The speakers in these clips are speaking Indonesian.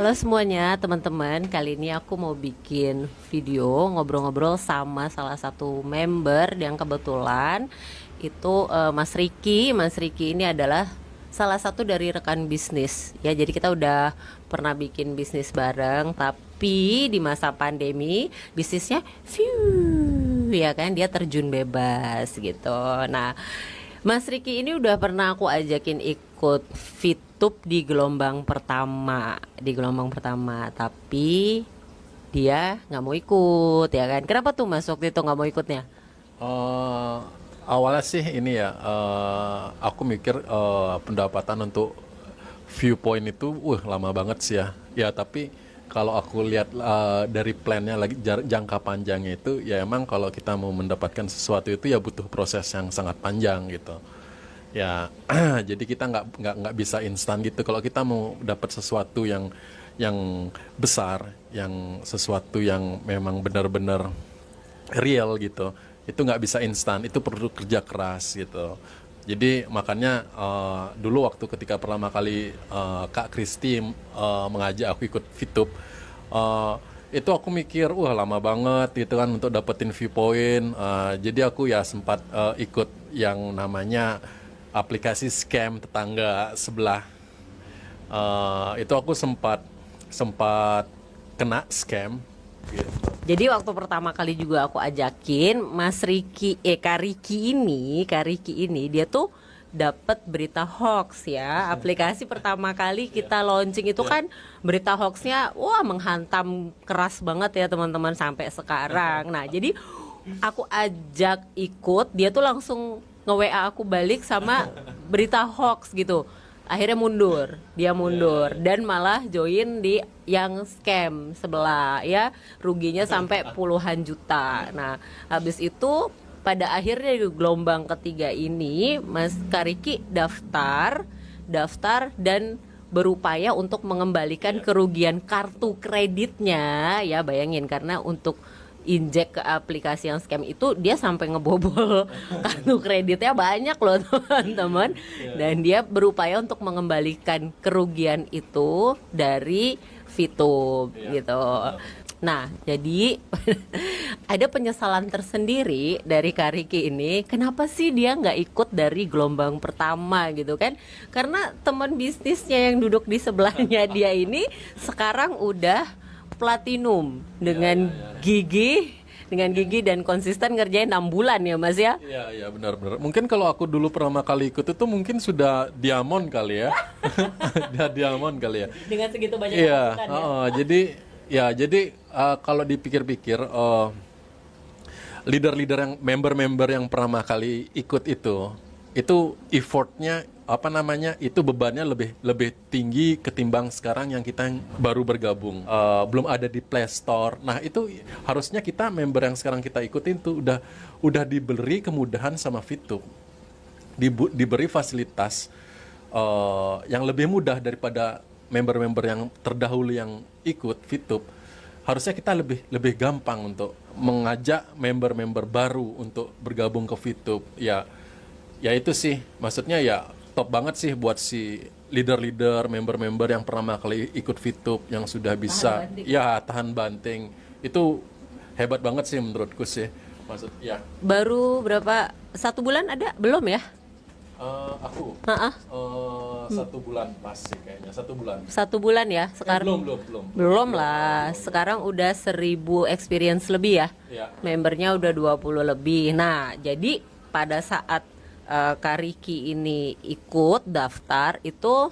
Halo semuanya teman-teman, kali ini aku mau bikin video ngobrol-ngobrol sama salah satu member yang kebetulan itu Mas Riki. Mas Riki ini adalah salah satu dari rekan bisnis ya. Jadi kita udah pernah bikin bisnis bareng, tapi di masa pandemi bisnisnya ya kan dia terjun bebas gitu. Nah, Mas Riki ini udah pernah aku ajakin ikut Fitup di gelombang pertama, tapi dia nggak mau ikut, ya kan? Kenapa tuh Mas waktu itu nggak mau ikutnya? Eh, Awalnya sih ini ya, aku mikir pendapatan untuk viewpoint itu, lama banget sih ya. Ya tapi kalau aku lihat dari plannya lagi jangka panjangnya itu, ya emang kalau kita mau mendapatkan sesuatu itu ya butuh proses yang sangat panjang gitu. Ya, jadi kita nggak bisa instan gitu. Kalau kita mau dapat sesuatu yang besar, yang sesuatu yang memang benar-benar real gitu, itu nggak bisa instan, itu perlu kerja keras gitu. Jadi makanya dulu waktu ketika pertama kali Kak Kristi mengajak aku ikut Fitup, itu aku mikir lama banget gitu kan untuk dapetin viewpoint. Jadi aku ya sempat ikut yang namanya aplikasi scam tetangga sebelah. Itu aku sempat sempat kena scam gitu. Jadi waktu pertama kali juga aku ajakin Mas Riki, Kak Riki ini dia tuh dapat berita hoax ya. Aplikasi pertama kali kita launching itu kan berita hoaxnya menghantam keras banget ya teman-teman sampai sekarang. Nah, jadi aku ajak ikut, dia tuh langsung nge-WA aku balik sama berita hoax gitu. Akhirnya dia mundur dan malah join di yang scam sebelah ya, ruginya sampai puluhan juta. Nah, habis itu pada akhirnya di gelombang ketiga ini Mas Kariki daftar dan berupaya untuk mengembalikan kerugian kartu kreditnya ya, bayangin karena untuk injek ke aplikasi yang scam itu dia sampai ngebobol kartu kreditnya banyak loh teman-teman, dan dia berupaya untuk mengembalikan kerugian itu dari Fitup gitu. Nah, jadi ada penyesalan tersendiri dari Kak Riki ini. Kenapa sih dia nggak ikut dari gelombang pertama gitu kan? Karena teman bisnisnya yang duduk di sebelahnya dia ini sekarang udah platinum dengan gigi dan konsisten ngerjain 6 bulan ya Mas ya. Iya benar-benar. Mungkin kalau aku dulu pertama kali ikut itu mungkin sudah diamond kali ya. Dia diamond kali ya. Dengan segitu banyak Iya, masukan ya. jadi kalau dipikir-pikir leader-leader yang member-member yang pertama kali ikut itu effortnya itu bebannya lebih tinggi ketimbang sekarang yang kita yang baru bergabung, belum ada di Play Store. Nah itu harusnya kita member yang sekarang kita ikutin tuh udah diberi kemudahan sama Fitup, diberi fasilitas yang lebih mudah daripada member-member yang terdahulu yang ikut Fitup. Harusnya kita lebih gampang untuk mengajak member-member baru untuk bergabung ke Fitup. Ya itu sih, maksudnya ya top banget sih buat si leader-leader, member-member yang pertama kali ikut Fitup yang sudah bisa tahan banting. Itu hebat banget sih menurutku sih. Baru berapa, 1 bulan ada belum ya? Aku Heeh. 1 bulan pas sih kayaknya, 1 bulan. 1 bulan ya sekarang. Belum lah. Sekarang udah 1000 experience lebih ya. Membernya udah 20 lebih. Nah, jadi pada saat Kak Riki ini ikut daftar itu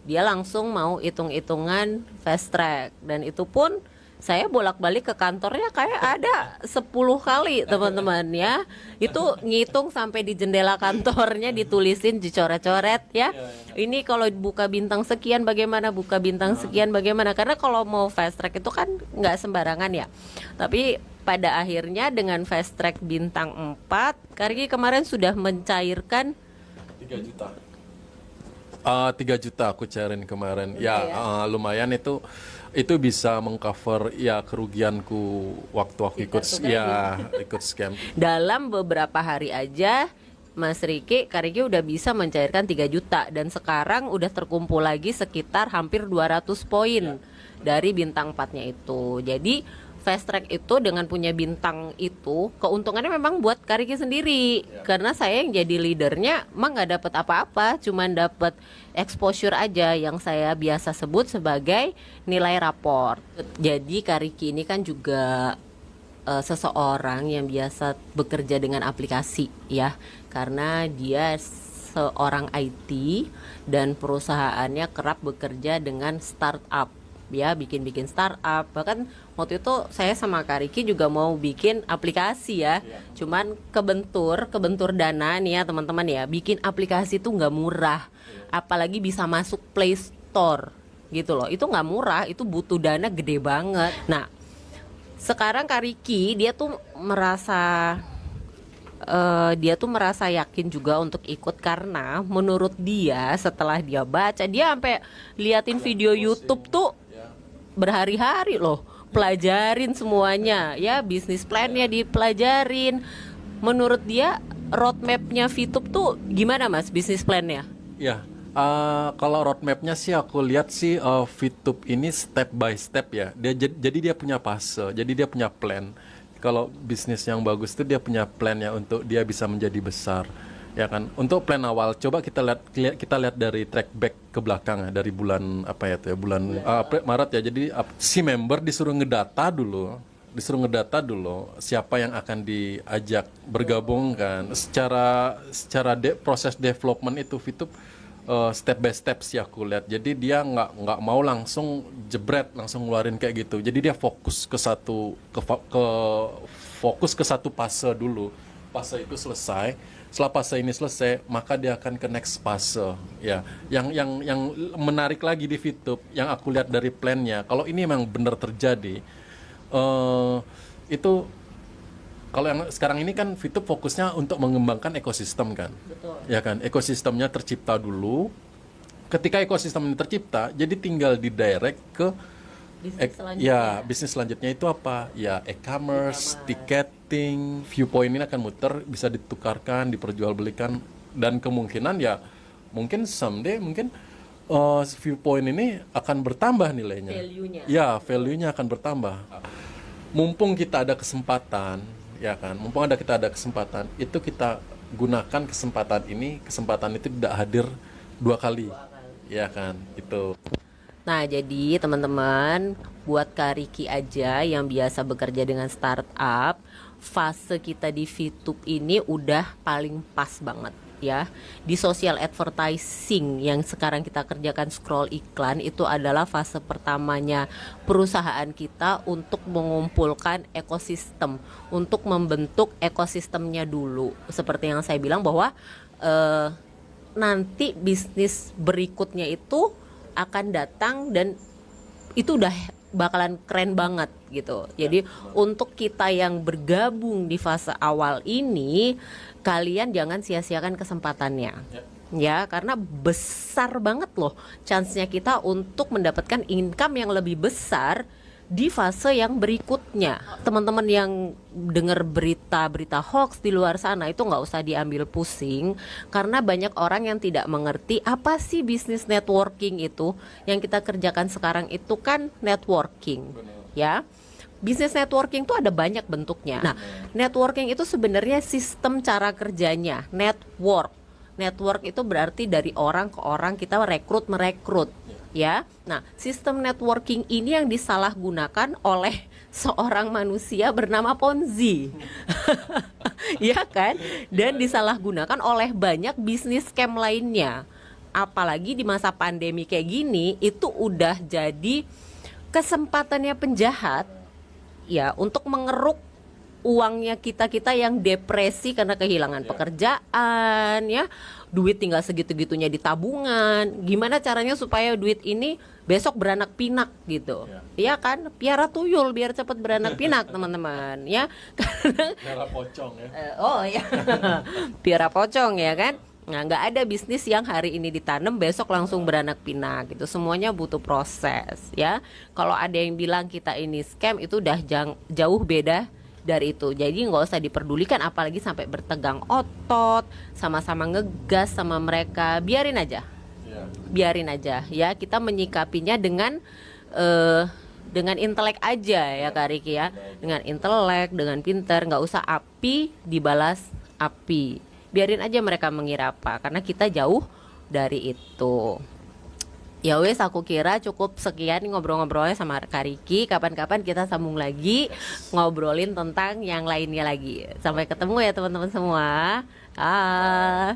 dia langsung mau hitung-hitungan fast track, dan itu pun saya bolak-balik ke kantornya kayak ada 10 kali teman-teman ya. Itu ngitung sampai di jendela kantornya ditulisin, dicoret-coret ya. Ini kalau buka bintang sekian bagaimana, buka bintang sekian bagaimana. Karena kalau mau fast track itu kan nggak sembarangan ya. Tapi pada akhirnya dengan fast track bintang 4, Kariki kemarin sudah mencairkan 3 juta. 3 juta aku cairin kemarin. Lumayan itu bisa mengcover ya kerugianku waktu aku ikut scam. dalam beberapa hari aja. Mas Riki, Kak Riki udah bisa mencairkan 3 juta dan sekarang udah terkumpul lagi sekitar hampir 200 poin dari bintang 4-nya itu. Jadi fast track itu dengan punya bintang itu keuntungannya memang buat Kak Riki sendiri, karena saya yang jadi leadernya emang nggak dapat apa-apa, cuman dapat exposure aja yang saya biasa sebut sebagai nilai raport. Jadi Kak Riki ini kan juga seseorang yang biasa bekerja dengan aplikasi ya, karena dia seorang IT dan perusahaannya kerap bekerja dengan startup ya, bikin startup. Bahkan waktu itu saya sama Kak Riki juga mau bikin aplikasi ya, cuman kebentur dana nih ya teman-teman ya. Bikin aplikasi itu nggak murah, apalagi bisa masuk Play Store gitu loh, itu nggak murah, itu butuh dana gede banget. Nah sekarang Kak Riki dia tuh merasa yakin juga untuk ikut, karena menurut dia setelah dia baca, dia sampai liatin video YouTube tuh berhari-hari loh, pelajarin semuanya ya, bisnis plannya dipelajarin. Menurut dia roadmapnya VTube tuh gimana Mas bisnis plannya? Ya, kalau roadmapnya sih aku lihat sih VTube ini step by step ya. Jadi dia punya fase, jadi dia punya plan. Kalau bisnis yang bagus itu dia punya plan ya untuk dia bisa menjadi besar, ya kan. Untuk plan awal, coba kita lihat dari track back ke belakang ya, dari bulan apa ya tuh ya, bulan Maret ya. Jadi si member disuruh ngedata dulu siapa yang akan diajak bergabung kan. Secara proses development itu VTube step by step sih aku lihat. Jadi dia nggak mau langsung jebret langsung ngeluarin kayak gitu. Jadi dia fokus ke satu fase dulu. Fase itu selesai. Setelah fase ini selesai, maka dia akan ke next fase ya. Yang menarik lagi di VTube yang aku lihat dari plannya, kalau ini memang benar terjadi, itu kalau yang sekarang ini kan VTube fokusnya untuk mengembangkan ekosistem kan. Betul. Ya kan, ekosistemnya tercipta dulu. Ketika ekosistem ini tercipta, jadi tinggal didirect ke bisnis selanjutnya itu apa? Ya, e-commerce, tiketing, Viewpoint ini akan muter, bisa ditukarkan, diperjualbelikan, dan kemungkinan ya mungkin someday Viewpoint ini akan bertambah nilainya. Value-nya. Ya, value-nya akan bertambah. Mumpung kita ada kesempatan, ya kan? Kita ada kesempatan, itu kita gunakan kesempatan itu tidak hadir 2 kali. Ya kan? Itu. Nah, jadi teman-teman, buat Kak Riki aja yang biasa bekerja dengan startup, fase kita di VTube ini udah paling pas banget ya. Di social advertising yang sekarang kita kerjakan scroll iklan, itu adalah fase pertamanya perusahaan kita untuk mengumpulkan ekosistem, untuk membentuk ekosistemnya dulu. Seperti yang saya bilang bahwa nanti bisnis berikutnya itu akan datang dan itu udah bakalan keren banget gitu. Jadi untuk kita yang bergabung di fase awal ini, kalian jangan sia-siakan kesempatannya. Ya, karena besar banget loh chance-nya kita untuk mendapatkan income yang lebih besar di fase yang berikutnya. Teman-teman yang dengar berita-berita hoax di luar sana itu nggak usah diambil pusing, karena banyak orang yang tidak mengerti apa sih bisnis networking itu. Yang kita kerjakan sekarang itu kan networking. Ya, bisnis networking itu ada banyak bentuknya. Nah, networking itu sebenarnya sistem cara kerjanya. Network itu berarti dari orang ke orang kita merekrut ya. Nah, sistem networking ini yang disalahgunakan oleh seorang manusia bernama Ponzi. Ya kan? Dan disalahgunakan oleh banyak bisnis scam lainnya. Apalagi di masa pandemi kayak gini, itu udah jadi kesempatannya penjahat ya untuk mengeruk uangnya kita yang depresi karena kehilangan pekerjaan ya, duit tinggal segitu-gitunya di tabungan. Gimana caranya supaya duit ini besok beranak pinak gitu, ya kan? Piara tuyul biar cepat beranak pinak teman-teman ya. Karena Piara pocong ya. Piara pocong ya kan. Nah, nggak ada bisnis yang hari ini ditanam besok langsung beranak pinak gitu. Semuanya butuh proses ya. Kalau ada yang bilang kita ini scam, itu udah jauh beda dari itu. Jadi nggak usah diperdulikan, apalagi sampai bertegang otot, sama-sama ngegas sama mereka. Biarin aja, biarin aja ya. Kita menyikapinya dengan intelek aja ya Kak Riki ya, dengan intelek, dengan pinter, nggak usah api dibalas api. Biarin aja mereka mengira apa, karena kita jauh dari itu. Ya wes, aku kira cukup sekian ngobrol-ngobrolnya sama Kak Riki. Kapan-kapan kita sambung lagi ngobrolin tentang yang lainnya lagi. Sampai ketemu ya teman-teman semua. Ah.